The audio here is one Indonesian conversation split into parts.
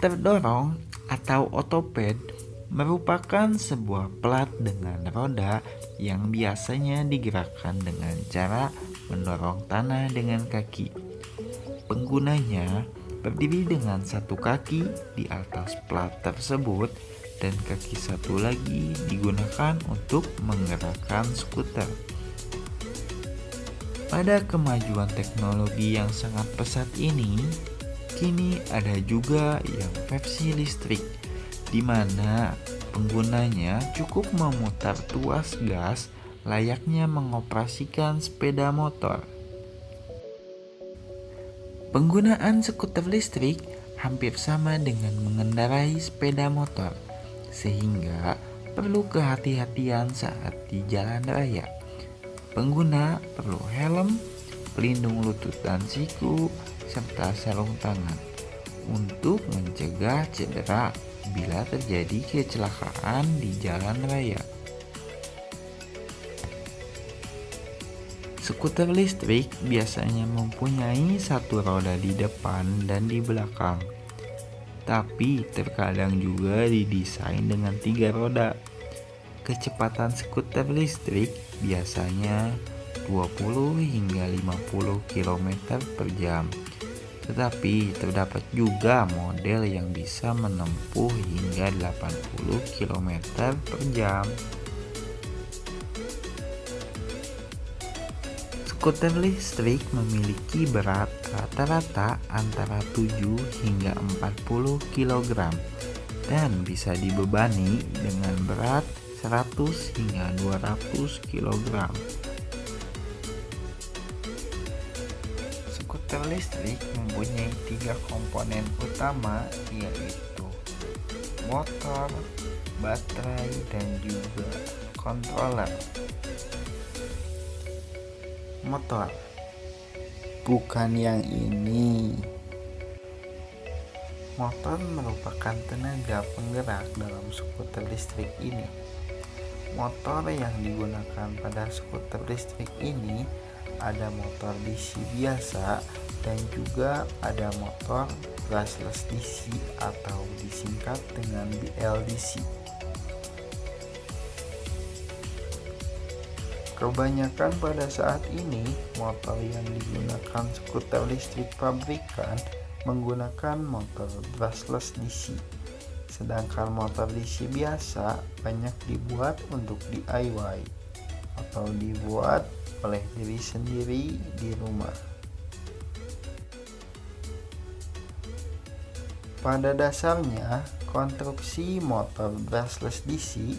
Skuter dorong atau otoped merupakan sebuah plat dengan roda yang biasanya digerakkan dengan cara mendorong tanah dengan kaki. Penggunanya berdiri dengan satu kaki di atas plat tersebut dan kaki satu lagi digunakan untuk menggerakkan skuter. Pada kemajuan teknologi yang sangat pesat ini, kini ada juga yang versi listrik, di mana penggunanya cukup memutar tuas gas layaknya mengoperasikan sepeda motor. Penggunaan skuter listrik hampir sama dengan mengendarai sepeda motor, sehingga perlu kehati-hatian saat di jalan raya. Pengguna perlu helm, pelindung lutut dan siku, serta sarung tangan untuk mencegah cedera bila terjadi kecelakaan di jalan raya. Skuter listrik biasanya mempunyai satu roda di depan dan di belakang, tapi terkadang juga didesain dengan 3 roda. Kecepatan skuter listrik biasanya 20 hingga 50 km per jam. Tetapi terdapat juga model yang bisa menempuh hingga 80 km per jam. Skuter listrik memiliki berat rata-rata antara 7 hingga 40 kg dan bisa dibebani dengan berat 100 hingga 200 kg. Skuter listrik mempunyai 3 komponen utama, yaitu motor, baterai, dan juga controller. Motor, bukan yang ini. Motor merupakan tenaga penggerak dalam skuter listrik ini. Motor yang digunakan pada skuter listrik ini ada motor DC biasa dan juga ada motor brushless DC atau disingkat dengan BLDC. Kebanyakan pada saat ini motor yang digunakan skuter listrik pabrikan menggunakan motor brushless DC. Sedangkan motor DC biasa banyak dibuat untuk DIY atau dibuat oleh diri sendiri di rumah. Pada dasarnya, konstruksi motor brushless DC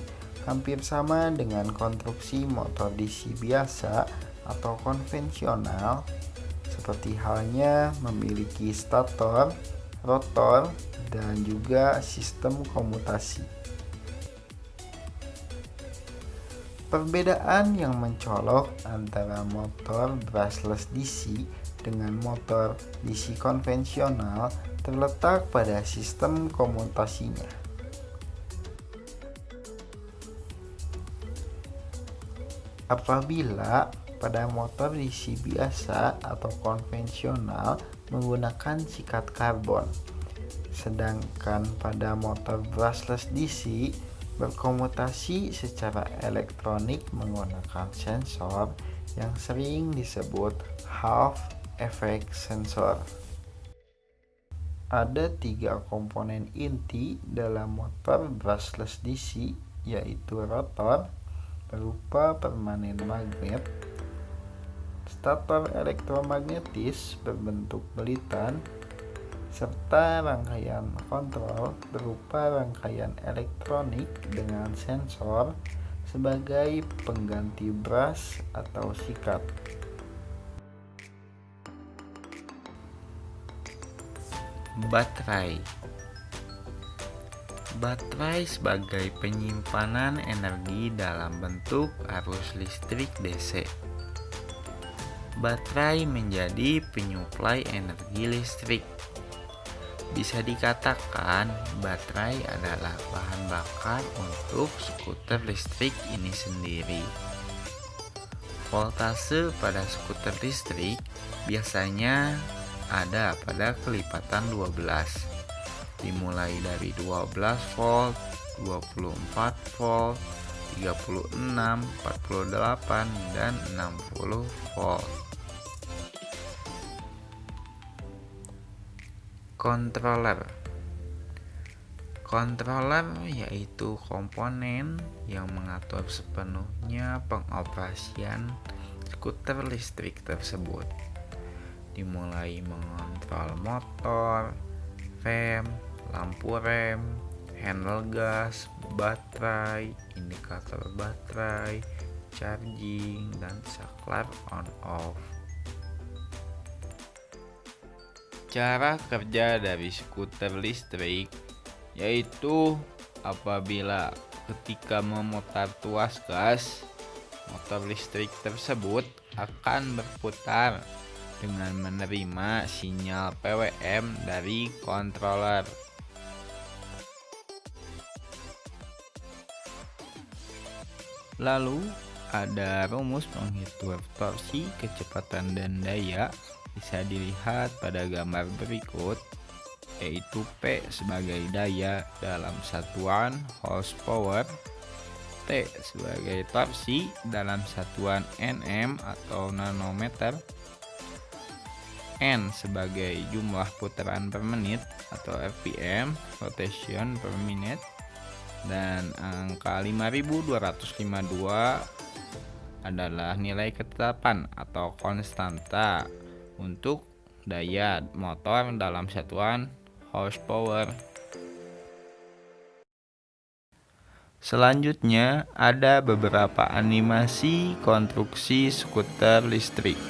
hampir sama dengan konstruksi motor DC biasa atau konvensional, seperti halnya memiliki stator, rotor, dan juga sistem komutasi. Perbedaan yang mencolok antara motor brushless DC dengan motor DC konvensional terletak pada sistem komutasinya. Apabila pada motor DC biasa atau konvensional menggunakan sikat karbon, sedangkan pada motor brushless DC berkomutasi secara elektronik menggunakan sensor yang sering disebut Hall effect sensor. Ada 3 komponen inti dalam motor brushless DC, yaitu rotor berupa permanen magnet, stator elektromagnetis berbentuk belitan, serta rangkaian kontrol berupa rangkaian elektronik dengan sensor sebagai pengganti brush atau sikat. Baterai sebagai penyimpanan energi dalam bentuk arus listrik DC. Baterai menjadi penyuplai energi listrik. Bisa dikatakan baterai adalah bahan bakar untuk skuter listrik ini sendiri. Voltase pada skuter listrik biasanya ada pada kelipatan 12. dimulai dari 12 volt, 24 volt, 36, 48, dan 60 volt. Controller yaitu komponen yang mengatur sepenuhnya pengoperasian skuter listrik tersebut, dimulai mengontrol motor, rem, lampu rem, handle gas, baterai, indikator baterai, charging, dan saklar on-off. Cara kerja dari skuter listrik yaitu apabila ketika memutar tuas gas, motor listrik tersebut akan berputar dengan menerima sinyal PWM dari controller. Lalu ada rumus penghitung torsi, kecepatan, dan daya, bisa dilihat pada gambar berikut, yaitu P sebagai daya dalam satuan horsepower, T sebagai torsi dalam satuan Nm atau nanometer, N sebagai jumlah putaran per menit atau RPM, rotation per minute, dan angka 5252 adalah nilai ketetapan atau konstanta untuk daya motor dalam satuan horsepower. Selanjutnya ada beberapa animasi konstruksi skuter listrik.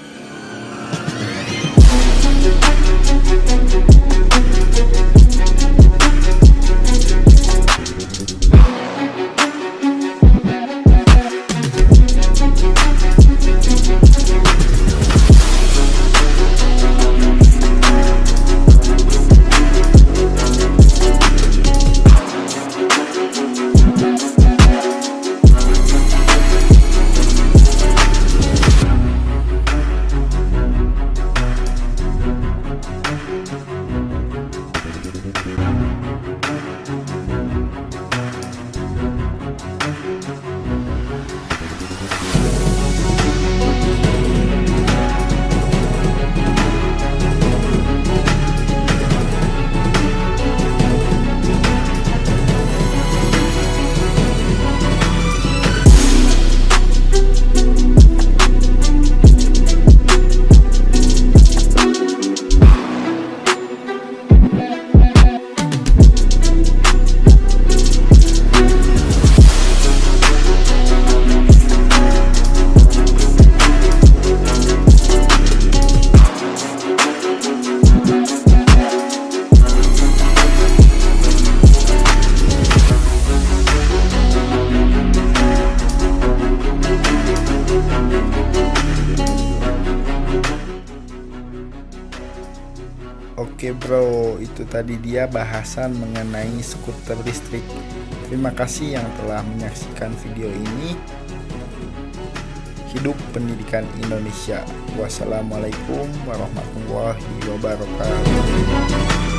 Oke bro, itu tadi dia bahasan mengenai skuter listrik. Terima kasih yang telah menyaksikan video ini. Hidup pendidikan Indonesia. Wassalamualaikum warahmatullahi wabarakatuh.